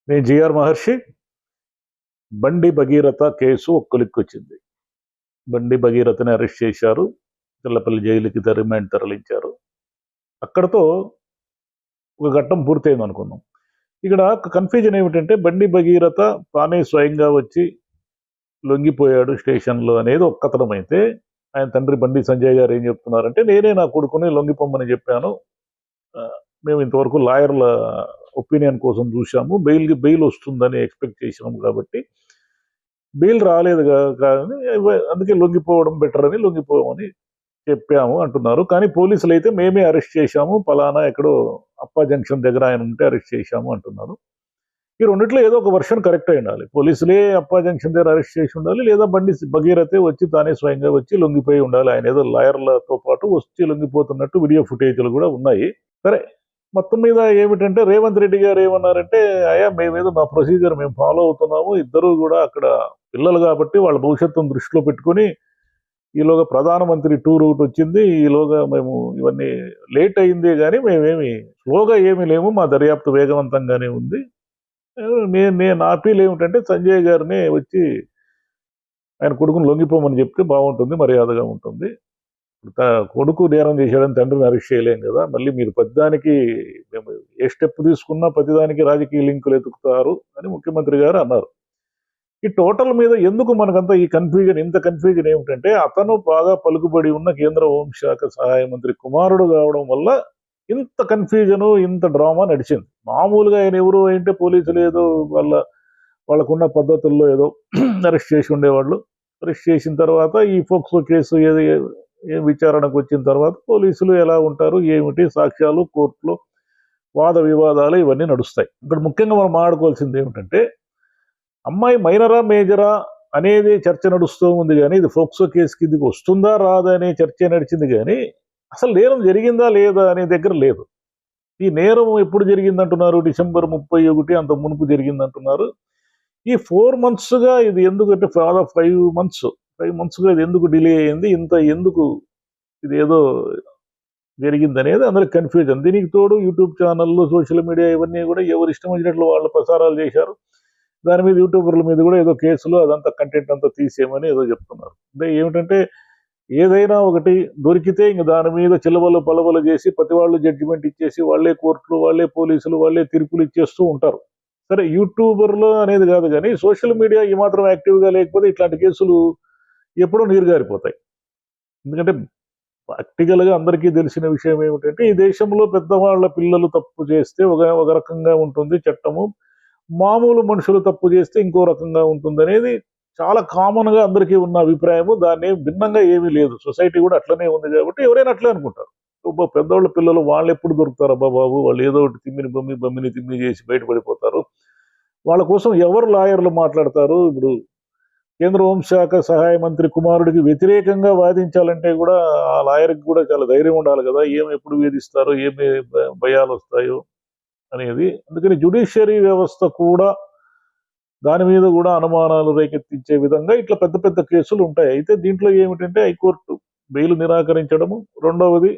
నేను జిఆర్ మహర్షి. బండి భగీరథ కేసు ఒక కొలిక్కొచ్చింది. బండి భగీరథని అరెస్ట్ చేశారు. చిల్లపల్లి జైలుకి రిమాండ్ తరలించారు. అక్కడతో ఒక ఘట్టం పూర్తయింది అనుకున్నాం. ఇక్కడ కన్ఫ్యూజన్ ఏమిటంటే బండి భగీరథ తానే స్వయంగా వచ్చి లొంగిపోయాడు స్టేషన్లో అనేది ఒక కథనం అయితే, ఆయన తండ్రి బండి సంజయ్ గారు ఏం చెప్తున్నారంటే, నేనే నా కొడుకుని లొంగిపోమ్మని చెప్పాను. మేము ఇంతవరకు లాయర్ల ఒపీనియన్ కోసం చూసాము. బెయిల్ వస్తుందని ఎక్స్పెక్ట్ చేసినాము కాబట్టి బెయిల్ రాలేదు కానీ అందుకే లొంగిపోవడం బెటర్ అని లొంగిపోవమని చెప్పాము అంటున్నారు. కానీ పోలీసులు అయితే మేమే అరెస్ట్ చేశాము, పలానా ఎక్కడో అప్పా జంక్షన్ దగ్గర ఆయన ఉంటే అరెస్ట్ చేశాము అంటున్నారు. ఈ రెండిట్లో ఏదో ఒక వర్షన్ కరెక్ట్ అయి ఉండాలి. పోలీసులే అప్పా జంక్షన్ దగ్గర అరెస్ట్ చేసి ఉండాలి, లేదా బండి భగీరథే వచ్చి తానే స్వయంగా వచ్చి లొంగిపోయి ఉండాలి. ఆయన ఏదో లాయర్లతో పాటు వచ్చి లొంగిపోతున్నట్టు వీడియో ఫుటేజ్లు కూడా ఉన్నాయి. సరే, మొత్తం మీద ఏమిటంటే రేవంత్ రెడ్డి గారు ఏమన్నారంటే, అయ్యా మేమేదో మా ప్రొసీజర్ మేము ఫాలో అవుతున్నాము, ఇద్దరు కూడా అక్కడ పిల్లలు కాబట్టి వాళ్ళ భవిష్యత్తును దృష్టిలో పెట్టుకుని ఈలోగా ప్రధానమంత్రి టూర్ ఒకటి వచ్చింది, ఈలోగా మేము ఇవన్నీ లేట్ అయిందే కానీ మేమేమి స్లోగా ఏమీ లేము, మా దర్యాప్తు వేగవంతంగానే ఉంది. నేను అపీల్ ఏమిటంటే సంజయ్ గారిని వచ్చి ఆయన కొడుకుని లొంగిపోమని చెప్తే బాగుంటుంది, మర్యాదగా ఉంటుంది. కొడుకు నేరం చేశాడని తండ్రిని అరెస్ట్ చేయలేం కదా. మళ్ళీ మీరు ప్రతిదానికి మేము ఏ స్టెప్ తీసుకున్నా ప్రతిదానికి రాజకీయ లింకులు ఎతుకుతారు అని ముఖ్యమంత్రి గారు అన్నారు. ఈ టోటల్ మీద ఎందుకు మనకంతా ఈ కన్ఫ్యూజన్, ఇంత కన్ఫ్యూజన్ ఏమిటంటే, అతను బాగా పలుకుబడి ఉన్న కేంద్ర హోంశాఖ సహాయ మంత్రి కుమారుడు కావడం వల్ల ఇంత కన్ఫ్యూజను, ఇంత డ్రామా నడిచింది. మామూలుగా ఆయన ఎవరు అంటే పోలీసులు ఏదో వాళ్ళకున్న పద్ధతుల్లో ఏదో అరెస్ట్ చేసి ఉండేవాళ్ళు. అరెస్ట్ చేసిన తర్వాత ఈ ఫోక్సో కేసు ఏం విచారణకు వచ్చిన తర్వాత పోలీసులు ఎలా ఉంటారు, ఏమిటి సాక్ష్యాలు, కోర్టులో వాద వివాదాలు ఇవన్నీ నడుస్తాయి. ఇక్కడ ముఖ్యంగా మనం మాట్లాడుకోవాల్సింది ఏమిటంటే, అమ్మాయి మైనరా మేజరా అనేది చర్చ నడుస్తూ ఉంది కానీ ఇది ఫోక్సో కేసు కిందకి వస్తుందా రాదా అనే చర్చ నడిచింది కానీ అసలు నేరం జరిగిందా లేదా అనే దగ్గర లేదు. ఈ నేరం ఎప్పుడు జరిగిందంటున్నారు? డిసెంబర్ 31 అంత మునుపు జరిగిందంటున్నారు. ఈ 4 monthsగా ఇది ఎందుకంటే 5 monthsగా ఇది ఎందుకు డిలే అయింది, ఇంత ఎందుకు ఇది ఏదో జరిగిందనేది అందరికి కన్ఫ్యూజన్. దీనికి తోడు యూట్యూబ్ ఛానళ్ళు, సోషల్ మీడియా ఇవన్నీ కూడా ఎవరు ఇష్టం వచ్చినట్లు వాళ్ళు ప్రసారాలు చేశారు. దాని మీద యూట్యూబర్ల మీద కూడా ఏదో కేసులు అదంతా కంటెంట్ అంతా తీసేయమని ఏదో చెప్తున్నారు. అంటే ఏమిటంటే, ఏదైనా ఒకటి దొరికితే ఇంక దాని మీద చిలవలు పలవలు చేసి ప్రతి వాళ్ళు జడ్జిమెంట్ ఇచ్చేసి వాళ్ళే కోర్టులు, వాళ్ళే పోలీసులు, వాళ్ళే తీర్పులు ఇచ్చేస్తూ ఉంటారు. సరే, యూట్యూబర్లు అనేది కాదు కానీ సోషల్ మీడియా ఈ మాత్రం యాక్టివ్గా లేకపోతే ఇట్లాంటి కేసులు ఎప్పుడూ నీరుగారిపోతాయి. ఎందుకంటే ప్రాక్టికల్గా అందరికీ తెలిసిన విషయం ఏమిటంటే, ఈ దేశంలో పెద్దవాళ్ళ పిల్లలు తప్పు చేస్తే ఒక రకంగా ఉంటుంది చట్టము, మామూలు మనుషులు తప్పు చేస్తే ఇంకో రకంగా ఉంటుంది అనేది చాలా కామన్గా అందరికీ ఉన్న అభిప్రాయము. దాన్ని భిన్నంగా ఏమీ లేదు. సొసైటీ కూడా అట్లనే ఉంది కాబట్టి ఎవరైనా అట్లే అనుకుంటారు. పెద్దవాళ్ళ పిల్లలు వాళ్ళు ఎప్పుడు దొరుకుతారు అబ్బా బాబు, వాళ్ళు ఏదో ఒకటి బమ్మిని తిమ్మి చేసి బయటపడిపోతారు. వాళ్ళ కోసం ఎవరు లాయర్లు మాట్లాడతారు? ఇప్పుడు కేంద్ర హోంశాఖ సహాయ మంత్రి కుమారుడికి వ్యతిరేకంగా వాదించాలంటే కూడా ఆ లాయర్కి కూడా చాలా ధైర్యం ఉండాలి కదా, ఏమి ఎప్పుడు వేధిస్తారో, ఏమి భయాలు వస్తాయో అనేది. అందుకని జ్యుడిషియరీ వ్యవస్థ కూడా దాని మీద కూడా అనుమానాలు రేకెత్తించే విధంగా ఇట్లా పెద్ద పెద్ద కేసులు ఉంటాయి. అయితే దీంట్లో ఏమిటంటే హైకోర్టు బెయిల్ నిరాకరించడము, రెండవది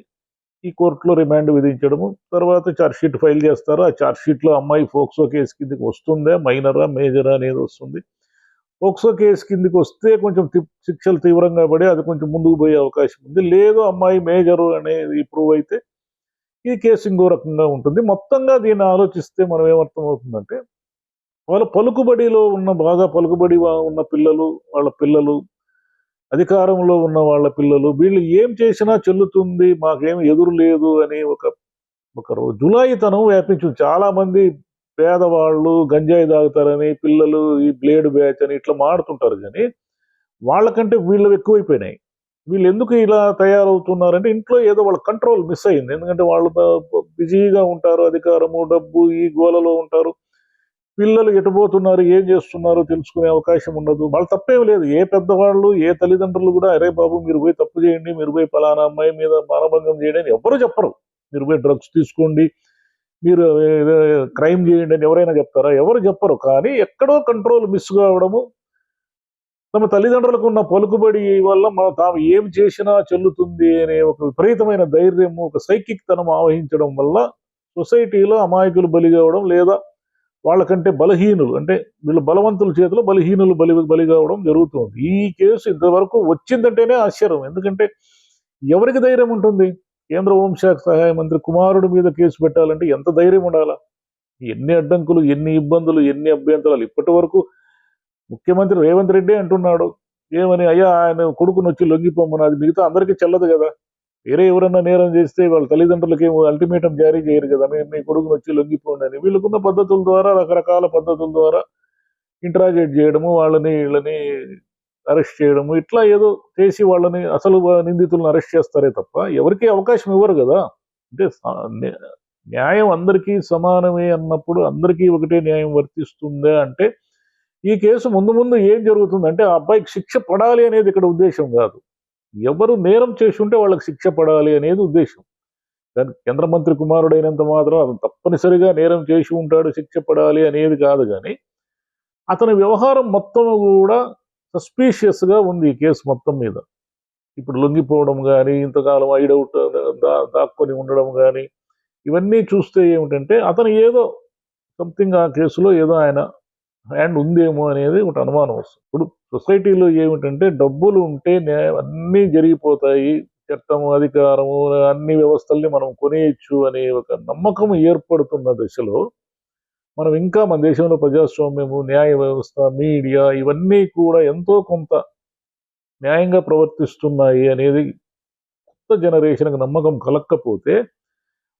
ఈ కోర్టులో రిమాండ్ విధించడము, తర్వాత ఛార్జ్షీట్ ఫైల్ చేస్తారు. ఆ ఛార్జ్షీట్లో అమ్మాయి ఫోక్సో కేసు కిందకి వస్తుందా, మైనరా మేజరా అనేది వస్తుంది. ఫోక్సో కేసు కిందకి వస్తే కొంచెం శిక్షలు తీవ్రంగా పడి అది కొంచెం ముందుకు పోయే అవకాశం ఉంది. లేదు అమ్మాయి మేజరు అనేది ప్రూవ్ అయితే ఈ కేసు ఇంకో రకంగా ఉంటుంది. మొత్తంగా దీన్ని ఆలోచిస్తే మనం ఏమర్థమవుతుందంటే, వాళ్ళ పలుకుబడిలో ఉన్న బాగా పలుకుబడి ఉన్న పిల్లలు, వాళ్ళ పిల్లలు, అధికారంలో ఉన్న వాళ్ళ పిల్లలు, వీళ్ళు ఏం చేసినా చెల్లుతుంది, మాకేమి ఎదురు లేదు అని ఒక జులాయితనం వ్యాపించింది. చాలా మంది పేదవాళ్ళు గంజాయి తాగుతారని పిల్లలు ఈ బ్లేడ్ బ్యాచ్ అని ఇట్లా మాడుతుంటారు కానీ వాళ్ళకంటే వీళ్ళు ఎక్కువైపోయినాయి. వీళ్ళు ఎందుకు ఇలా తయారవుతున్నారంటే ఇంట్లో ఏదో వాళ్ళ కంట్రోల్ మిస్ అయింది. ఎందుకంటే వాళ్ళు బిజీగా ఉంటారు, అధికారము, డబ్బు ఈ గోలలో ఉంటారు. పిల్లలు ఎటుపోతున్నారు, ఏం చేస్తున్నారు తెలుసుకునే అవకాశం ఉండదు. వాళ్ళు తప్పేం లేదు. ఏ పెద్దవాళ్ళు, ఏ తల్లిదండ్రులు కూడా అరే బాబు మీరు పోయి తప్పు చేయండి, మీరు పోయి పలానా అమ్మాయి మీద మానభంగం చేయండి అని ఎవరు చెప్పరు. మీరు పోయి డ్రగ్స్ తీసుకోండి, మీరు క్రైమ్ చేయండి అని ఎవరైనా చెప్తారా? ఎవరు చెప్పరు. కానీ ఎక్కడో కంట్రోల్ మిస్ కావడము, తమ తల్లిదండ్రులకు ఉన్న పలుకుబడి వల్ల మనం తాము ఏం చేసినా చెల్లుతుంది అనే ఒక విపరీతమైన ధైర్యము, ఒక సైకిక్ తనం ఆవహించడం వల్ల సొసైటీలో అమాయకులు బలి కావడం, లేదా వాళ్ళకంటే బలహీనులు అంటే వీళ్ళు బలవంతుల చేతిలో బలహీనులు బలి కావడం జరుగుతుంది. ఈ కేసు ఇంతవరకు వచ్చిందంటేనే ఆశ్చర్యం. ఎందుకంటే ఎవరికి ధైర్యం ఉంటుంది? కేంద్ర హోంశాఖ సహాయ మంత్రి కుమారుడి మీద కేసు పెట్టాలంటే ఎంత ధైర్యం ఉండాలా? ఎన్ని అడ్డంకులు, ఎన్ని ఇబ్బందులు, ఎన్ని అభ్యంతరాలు. ఇప్పటి వరకు ముఖ్యమంత్రి రేవంత్ రెడ్డి అంటున్నాడు ఏమని, అయ్యా ఆయన కొడుకుని వచ్చి లొంగిపోమని. అది మిగతా అందరికీ చెల్లదు కదా. వేరే ఎవరన్నా నేరం చేస్తే వాళ్ళ తల్లిదండ్రులకి ఏమో అల్టిమేటం జారీ చేయరు కదా, మీ కొడుకుని వచ్చి లొంగిపోండి అని. వీళ్ళకున్న పద్ధతుల ద్వారా, రకరకాల పద్ధతుల ద్వారా ఇంటరాగేట్ చేయడము, వీళ్ళని అరెస్ట్ చేయడము, ఇట్లా ఏదో చేసి వాళ్ళని అసలు నిందితులను అరెస్ట్ చేస్తారే తప్ప ఎవరికి అవకాశం ఇవ్వరు కదా. అంటే న్యాయం అందరికీ సమానమే అన్నప్పుడు అందరికీ ఒకటే న్యాయం వర్తిస్తుందా అంటే, ఈ కేసు ముందు ముందు ఏం జరుగుతుందంటే ఆ అబ్బాయికి శిక్ష పడాలి అనేది ఇక్కడ ఉద్దేశం కాదు. ఎవరు నేరం చేసి ఉంటే వాళ్ళకి శిక్ష పడాలి అనేది ఉద్దేశం. దానికి కేంద్ర మంత్రి కుమారుడైనంత మాత్రం అతను తప్పనిసరిగా నేరం చేసి ఉంటాడు, శిక్ష పడాలి అనేది కాదు. కానీ అతని వ్యవహారం మొత్తం కూడా సస్పీషియస్గా ఉంది ఈ కేసు మొత్తం మీద. ఇప్పుడు లొంగిపోవడం కానీ, ఇంతకాలం ఐడౌట్ దాక్కొని ఉండడం కానీ, ఇవన్నీ చూస్తే ఏమిటంటే అతను ఏదో సంథింగ్ ఆ కేసులో ఏదో ఆయన హ్యాండ్ ఉందేమో అనేది ఒక అనుమానం వస్తుంది. ఇప్పుడు సొసైటీలో ఏమిటంటే డబ్బులు ఉంటే అన్నీ జరిగిపోతాయి, చట్టము, అధికారము, అన్ని వ్యవస్థల్ని మనం కొనేయచ్చు అనే ఒక నమ్మకం ఏర్పడుతున్న దశలో మనం ఇంకా మన దేశంలో ప్రజాస్వామ్యము, న్యాయ వ్యవస్థ, మీడియా ఇవన్నీ కూడా ఎంతో కొంత న్యాయంగా ప్రవర్తిస్తున్నాయి అనేది కొత్త జనరేషన్కి నమ్మకం కలక్కపోతే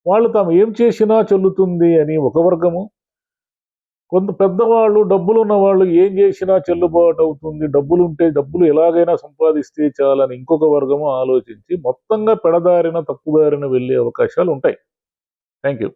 వాళ్ళు తాము ఏం చేసినా చెల్లుతుంది అని ఒక వర్గము, కొంత పెద్దవాళ్ళు, డబ్బులున్న వాళ్ళు ఏం చేసినా చెల్లుబాటు అవుతుంది, డబ్బులుంటే డబ్బులు ఎలాగైనా సంపాదిస్తే చాలని ఇంకొక వర్గము ఆలోచించి మొత్తంగా పెడదారిన, తప్పుదారిన వెళ్ళే అవకాశాలు ఉంటాయి. Thank you.